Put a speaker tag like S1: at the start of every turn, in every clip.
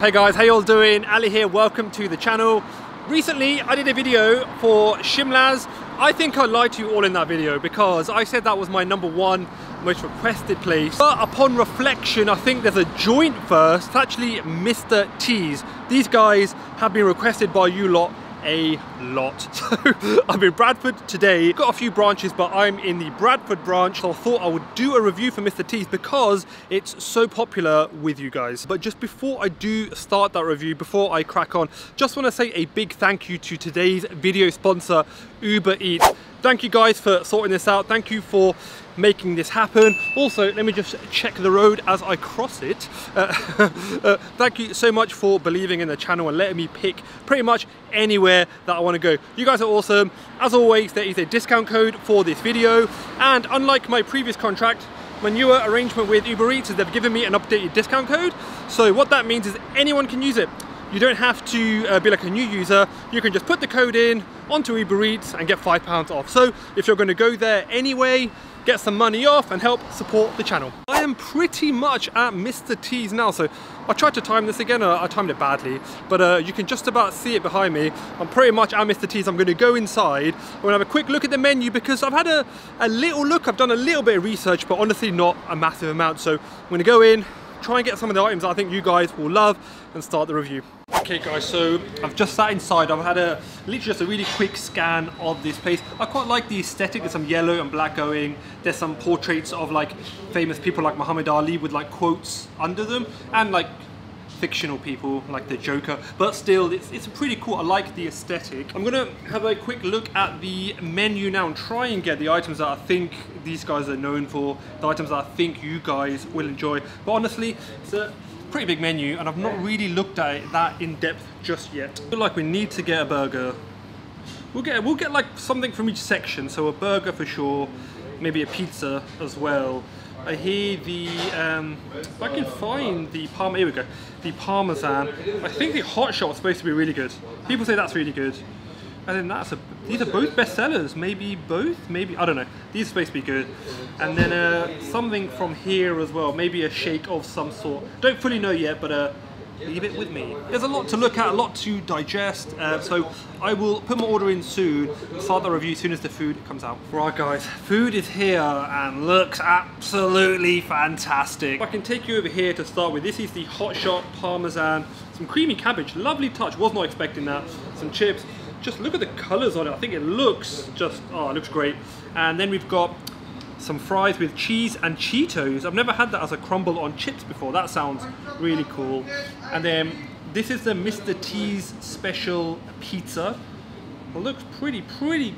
S1: Hey guys, how you all doing? Ali here, welcome to the channel. Recently I did a video for Shimla's. I think I lied to you all in that video because I said that was my #1 most requested place. But upon reflection, I think there's a joint first. It's actually Mr. T's. These guys have been requested by you lot a lot. So I'm in Bradford today. Got a few branches, but I'm in the Bradford branch. So I thought I would do a review for Mr. T's because it's so popular with you guys. But just before I do start that review, before I crack on, just want to say a big thank you to today's video sponsor, UberEats. Thank you guys for sorting this out. Thank you for making this happen. Also, let me just check the road as I cross it. Thank you so much for believing in the channel and letting me pick pretty much anywhere that I want to go. You guys are awesome. As always, there is a discount code for this video, and unlike my previous contract, my newer arrangement with UberEats is they've given me an updated discount code. So what that means is anyone can use it. You don't have to be like a new user. You can just put the code in onto UberEats and get £5 off. So if you're going to go there anyway, get some money off and help support the channel. I am pretty much at Mr. T's now, so I tried to time this again, I timed it badly, but you can just about see it behind me. I'm pretty much at Mr. T's. I'm going to go inside. I'm going to have a quick look at the menu because I've had a little look. I've done a little bit of research, but honestly not a massive amount. So I'm going to go in, try and get some of the items that I think you guys will love and start the review. Okay guys, so I've just sat inside. I've had literally just a really quick scan of this place. I quite like the aesthetic. There's some yellow and black going. There's some portraits of like famous people like Muhammad Ali with like quotes under them, and like fictional people like the Joker, but still it's pretty cool. I like the aesthetic. I'm gonna have a quick look at the menu now and try and get the items that I think these guys are known for, the items that I think you guys will enjoy. But honestly, it's a pretty big menu and I've not really looked at it that in depth just yet. I feel like we need to get a burger. We'll get like something from each section. So a burger for sure, maybe a pizza as well. I hear the if I can find the here we go, the Parmesan. I think the hot shot is supposed to be really good. People say that's really good. And then these are both bestsellers, maybe both, maybe, I don't know. These are supposed to be good. And then something from here as well, maybe a shake of some sort. Don't fully know yet, but leave it with me. There's a lot to look at, a lot to digest, so I will put my order in soon, start the review as soon as the food comes out. Right guys, food is here and looks absolutely fantastic. I can take you over here to start with. This is the hot shot Parmesan, some creamy cabbage, lovely touch, was not expecting that. Some chips. Just look at the colors on it. I think it looks just, oh, it looks great. And then we've got some fries with cheese and Cheetos. I've never had that as a crumble on chips before. That sounds really cool. And then this is the Mr. T's special pizza. It looks pretty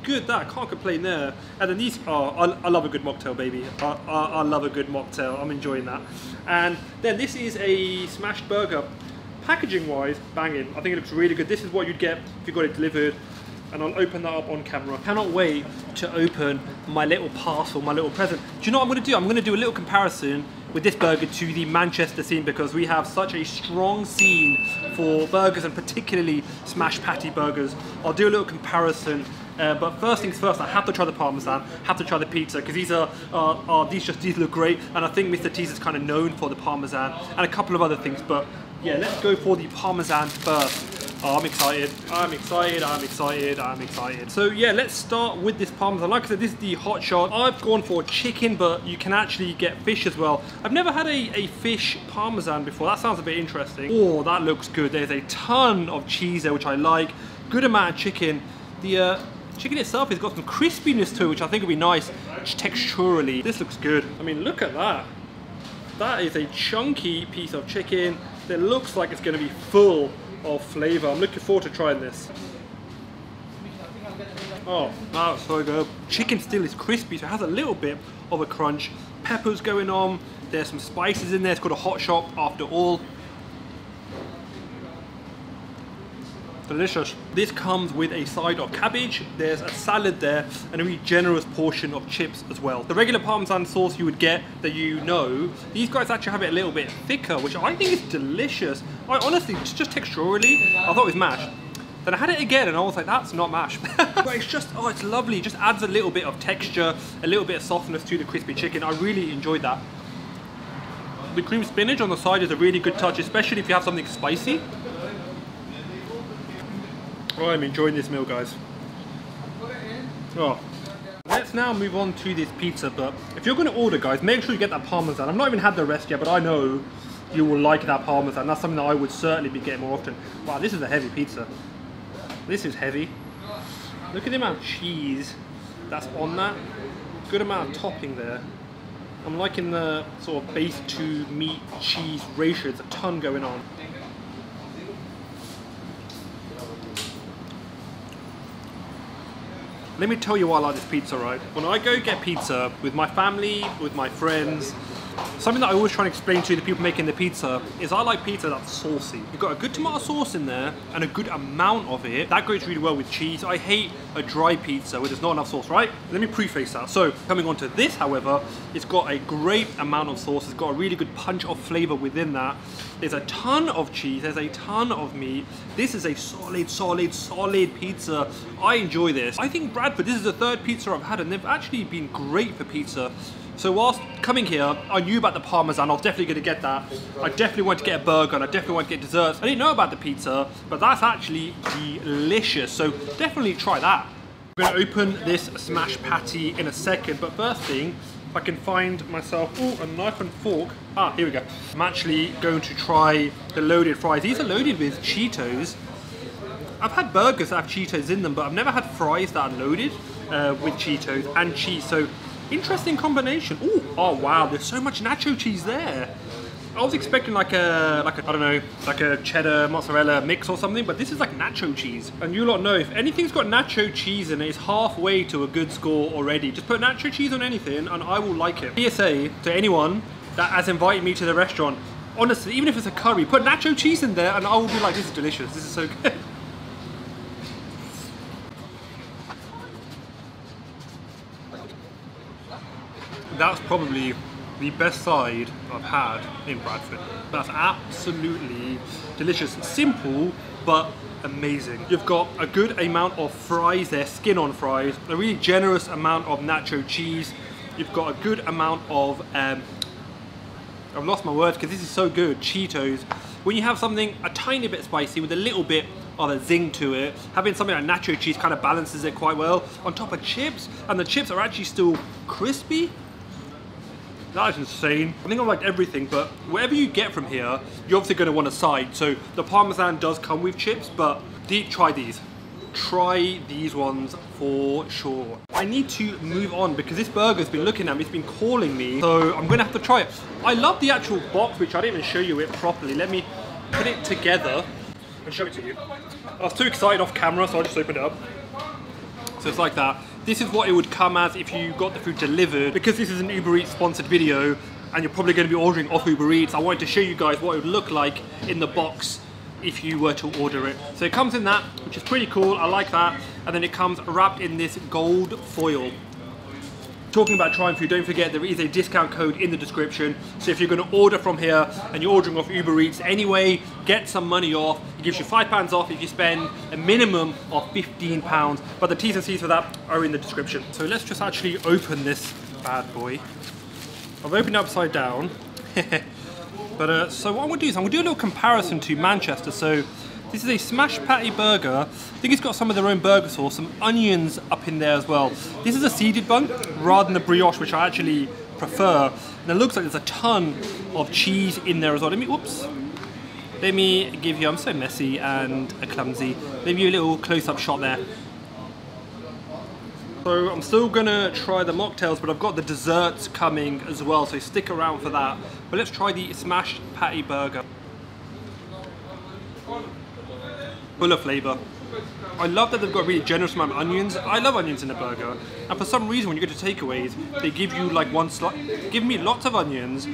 S1: good. That I can't complain there. And then these, oh, I love a good mocktail, baby. I love a good mocktail. I'm enjoying that. And then this is a smashed burger. Packaging wise, banging. I think it looks really good. This is what you'd get if you got it delivered. And I'll open that up on camera. Cannot wait to open my little parcel, my little present. Do you know what I'm going to do? I'm going to do a little comparison with this burger to the Manchester scene because we have such a strong scene for burgers and particularly smash patty burgers. I'll do a little comparison. But first things first, I have to try the Parmesan, have to try the pizza because these these look great, and I think Mr. T's is kind of known for the Parmesan and a couple of other things. But yeah, let's go for the Parmesan first. Oh, I'm excited. I'm excited. So yeah, let's start with this Parmesan. Like I said, this is the hot shot. I've gone for chicken, but you can actually get fish as well. I've never had a fish Parmesan before. That sounds a bit interesting. Oh, that looks good. There's a ton of cheese there, which I like. Good amount of chicken. The chicken itself has got some crispiness to it, which I think will be nice texturally. This looks good. I mean, look at that. That is a chunky piece of chicken that looks like it's going to be full of flavor. I'm looking forward to trying this. Oh, that's so good. Chicken still is crispy, so it has a little bit of a crunch. Peppers going on. There's some spices in there. It's got a hot shot after all. Delicious. This comes with a side of cabbage, there's a salad there, and a really generous portion of chips as well. The regular Parmesan sauce you would get that you know, these guys actually have it a little bit thicker, which I think is delicious. I honestly, just texturally, I thought it was mashed. Then I had it again and I was like, that's not mashed. But it's just, oh, it's lovely. It just adds a little bit of texture, a little bit of softness to the crispy chicken. I really enjoyed that. The cream spinach on the side is a really good touch, especially if you have something spicy. Oh, I'm enjoying this meal, guys. Oh. Let's now move on to this pizza, but if you're going to order, guys, make sure you get that Parmesan. I've not even had the rest yet, but I know you will like that Parmesan. That's something that I would certainly be getting more often. Wow, this is a heavy pizza. This is heavy. Look at the amount of cheese that's on that. Good amount of topping there. I'm liking the sort of base to meat cheese ratio. There's a ton going on. Let me tell you why I like this pizza, right? When I go get pizza with my family, with my friends, something that I always try and explain to the people making the pizza is I like pizza that's saucy. You've got a good tomato sauce in there and a good amount of it. That goes really well with cheese. I hate a dry pizza where there's not enough sauce, right? Let me preface that. So coming on to this, however, it's got a great amount of sauce. It's got a really good punch of flavor within that. There's a ton of cheese, there's a ton of meat. This is a solid pizza. I enjoy this. I think Bradford, this is the third pizza I've had and they've actually been great for pizza. So whilst coming here, I knew about the Parmesan. I was definitely going to get that. I definitely wanted to get a burger and I definitely wanted to get desserts. I didn't know about the pizza, but that's actually delicious. So definitely try that. I'm going to open this smash patty in a second, but first thing, if I can find myself, ooh, a knife and fork. Ah, here we go. I'm actually going to try the loaded fries. These are loaded with Cheetos. I've had burgers that have Cheetos in them, but I've never had fries that are loaded with Cheetos and cheese. So interesting combination. Ooh, oh wow, there's so much nacho cheese there. I was expecting like a I don't know, like a cheddar mozzarella mix or something, but this is like nacho cheese. And you lot know, if anything's got nacho cheese in it, it's halfway to a good score already. Just put nacho cheese on anything and I will like it. PSA to anyone that has invited me to the restaurant, honestly, even if it's a curry, put nacho cheese in there and I will be like, this is delicious, this is so good. That's probably the best side I've had in Bradford. That's absolutely delicious. Simple, but amazing. You've got a good amount of fries there, skin on fries, a really generous amount of nacho cheese. You've got a good amount of, I've lost my words because this is so good, Cheetos. When you have something a tiny bit spicy with a little bit of a zing to it, having something like nacho cheese kind of balances it quite well. On top of chips, and the chips are actually still crispy. That is insane. I think I liked everything, but whatever you get from here, you're obviously going to want a side. So the Parmesan does come with chips, but try these. Try these ones for sure. I need to move on because this burger's been looking at me, it's been calling me, so I'm going to have to try it. I love the actual box, which I didn't even show you it properly. Let me put it together and show it to you. I was too excited off camera, so I just opened it up. So it's like that. This is what it would come as if you got the food delivered. Because this is an UberEats sponsored video and you're probably going to be ordering off UberEats, I wanted to show you guys what it would look like in the box if you were to order it. So it comes in that, which is pretty cool, I like that. And then it comes wrapped in this gold foil. Talking about trying food, don't forget there is a discount code in the description. So if you're going to order from here and you're ordering off UberEats anyway, get some money off. It gives you £5 off if you spend a minimum of £15. But the T's and C's for that are in the description. So let's just actually open this bad boy. I've opened it upside down. But so what I'm going to do is I'm going to do a little comparison to Manchester. So this is a smash patty burger. I think it's got some of their own burger sauce, some onions up in there as well. This is a seeded bun rather than the brioche, which I actually prefer. And it looks like there's a ton of cheese in there as well. Let me give you, I'm so messy and clumsy. Give you a little close-up shot there. So I'm still gonna try the mocktails, but I've got the desserts coming as well, so stick around for that. But let's try the smashed patty burger. Full of flavour. I love that they've got a really generous amount of onions. I love onions in a burger. And for some reason, when you go to takeaways, they give you like one slice. Give me lots of onions,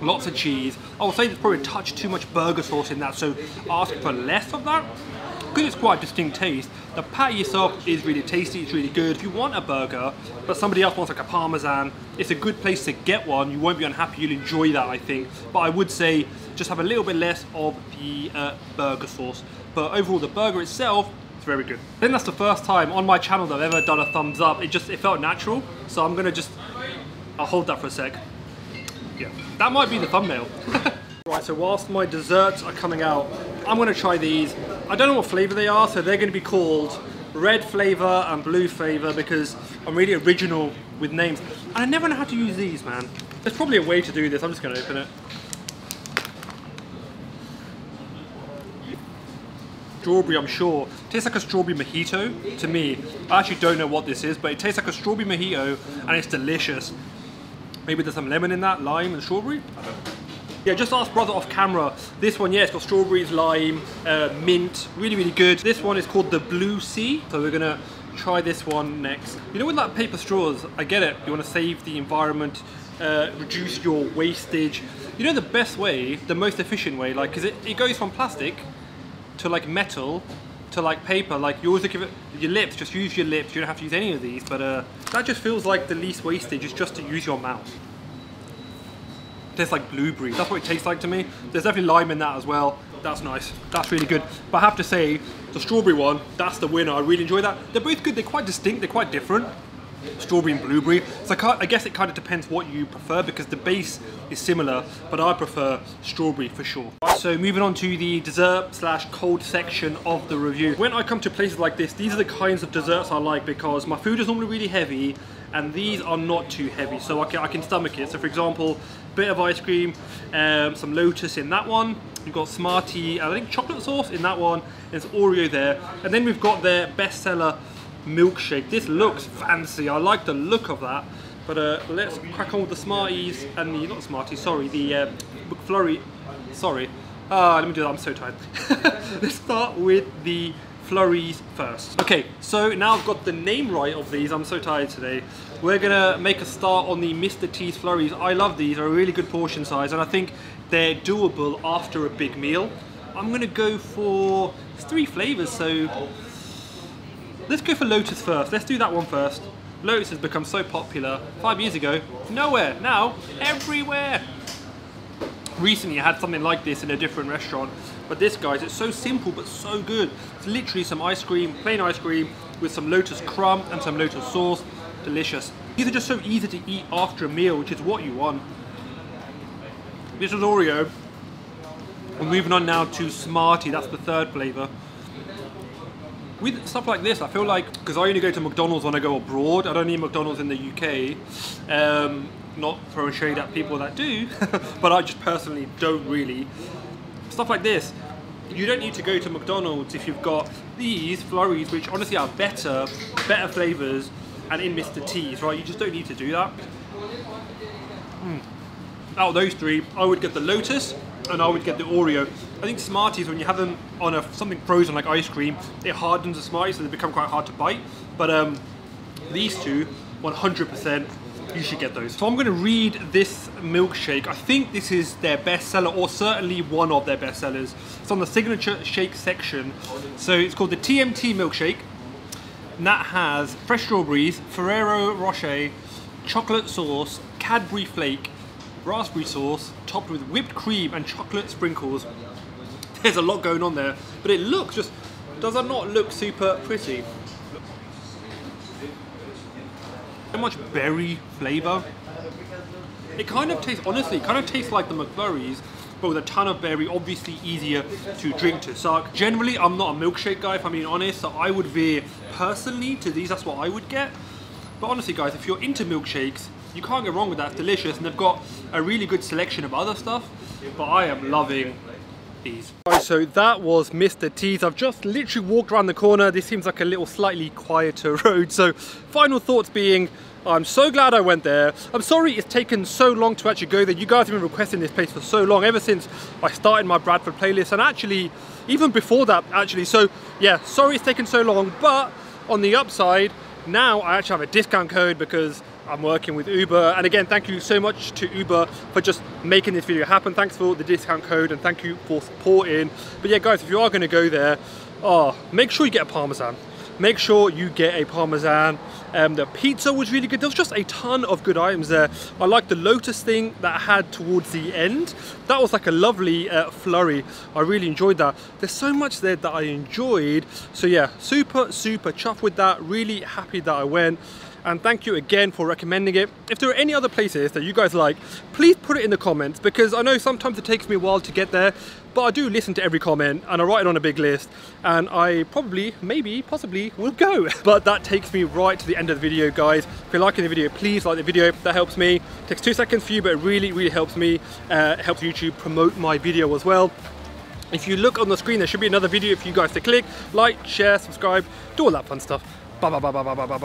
S1: lots of cheese. I will say there's probably a touch too much burger sauce in that, so ask for less of that. Because it's quite a distinct taste. The patty itself is really tasty, it's really good. If you want a burger, but somebody else wants like a Parmesan, it's a good place to get one. You won't be unhappy, you'll enjoy that, I think. But I would say, just have a little bit less of the burger sauce. But overall, the burger itself, it's very good. I think that's the first time on my channel that I've ever done a thumbs up. It felt natural. So I'm gonna I'll hold that for a sec. Yeah. That might be the thumbnail. Right, so whilst my desserts are coming out, I'm gonna try these. I don't know what flavor they are, so they're gonna be called red flavor and blue flavor because I'm really original with names. And I never know how to use these, man. There's probably a way to do this. I'm just gonna open it. Strawberry, I'm sure. Tastes like a strawberry mojito to me. I actually don't know what this is, but it tastes like a strawberry mojito and it's delicious. Maybe there's some lemon in that, lime and strawberry? I don't know. Yeah, just ask brother off camera. This one, yeah, it's got strawberries, lime, mint, really, really good. This one is called the Blue Sea, so we're gonna try this one next. You know, with like paper straws, I get it. You wanna save the environment, reduce your wastage. You know the best way, the most efficient way, like, cause it goes from plastic to like metal to like paper. Like you always give it your lips, just use your lips. You don't have to use any of these, but that just feels like the least wastage is just to use your mouth. It tastes like blueberry. That's what it tastes like to me. There's definitely lime in that as well. That's nice. That's really good. But I have to say, the strawberry one, that's the winner. I really enjoy that. They're both good. They're quite distinct. They're quite different. Strawberry and blueberry. So I guess it kind of depends what you prefer because the base is similar, but I prefer strawberry for sure. Right, so moving on to the dessert slash cold section of the review. When I come to places like this, these are the kinds of desserts I like because my food is normally really heavy and these are not too heavy, so I can stomach it. So for example, bit of ice cream, some Lotus in that one. We've got Smartie, I think chocolate sauce in that one. There's Oreo there. And then we've got their bestseller milkshake. This looks fancy. I like the look of that. But let's crack on with the Smarties and the, not Smarties, sorry, the McFlurry. Sorry. Let me do that, I'm so tired. Let's start with the Flurries first. Okay, so now I've got the name right of these. I'm so tired today. We're gonna make a start on the Mr. T's Flurries. I love these, they're a really good portion size and I think they're doable after a big meal. I'm gonna go for 3 flavors, so let's go for Lotus first. Let's do that one first. Lotus has become so popular. 5 years ago, nowhere. Now, everywhere. Recently, I had something like this in a different restaurant. But this, guys, it's so simple but so good. It's literally some ice cream, plain ice cream, with some Lotus crumb and some Lotus sauce. Delicious. These are just so easy to eat after a meal, which is what you want. This is Oreo. We're moving on now to Smartie. That's the 3rd flavor. With stuff like this, I feel like, because I only go to McDonald's when I go abroad, I don't eat McDonald's in the UK, not throwing shade at people that do, but I just personally don't really. Stuff like this, you don't need to go to McDonald's if you've got these Flurries, which honestly are better flavors, and in Mr. T's, right? You just don't need to do that. Out of those 3, I would get the Lotus, and I would get the Oreo. I think Smarties, when you have them on something frozen like ice cream, it hardens the Smarties, so they become quite hard to bite. But these 2, 100%, you should get those. So I'm going to read this milkshake. I think this is their bestseller, or certainly one of their bestsellers. It's on the signature shake section. So it's called the TMT milkshake. And that has fresh strawberries, Ferrero Rocher, chocolate sauce, Cadbury flake, raspberry sauce, topped with whipped cream and chocolate sprinkles. There's a lot going on there, but it looks just, does that not look super pretty? So much berry flavor. It kind of tastes, honestly, it kind of tastes like the McFlurries, but with a ton of berry, obviously easier to drink, to suck. Generally, I'm not a milkshake guy, if I'm being honest, so I would veer personally to these, that's what I would get. But honestly, guys, if you're into milkshakes, you can't go wrong with that. It's delicious, and they've got a really good selection of other stuff, but I am loving these. Right, so that was Mr. T's. I've just literally walked around the corner. This seems like a little slightly quieter road. So final thoughts being, I'm so glad I went there. I'm sorry it's taken so long to actually go there. You guys have been requesting this place for so long, ever since I started my Bradford playlist, and actually even before that actually. So yeah, sorry it's taken so long, but on the upside, now I actually have a discount code because I'm working with Uber. And again, thank you so much to Uber for just making this video happen. Thanks for the discount code and thank you for supporting. But yeah, guys, if you are going to go there, make sure you get a Parmesan. Make sure you get a Parmesan. The pizza was really good. There was just a ton of good items there. I like the Lotus thing that I had towards the end. That was like a lovely flurry. I really enjoyed that. There's so much there that I enjoyed. So yeah, super chuffed with that. Really happy that I went. and thank you again for recommending it. If there are any other places that you guys like, please put it in the comments, because I know sometimes it takes me a while to get there, but I do listen to every comment and I write it on a big list, and I probably, maybe, possibly will go. But that takes me right to the end of the video, guys. If you're liking the video, please like the video. That helps me. It takes 2 seconds for you, but it really, really helps me. It helps YouTube promote my video as well. If you look on the screen, there should be another video for you guys to click, like, share, subscribe, do all that fun stuff. Bye bye bye bye bye bye bye.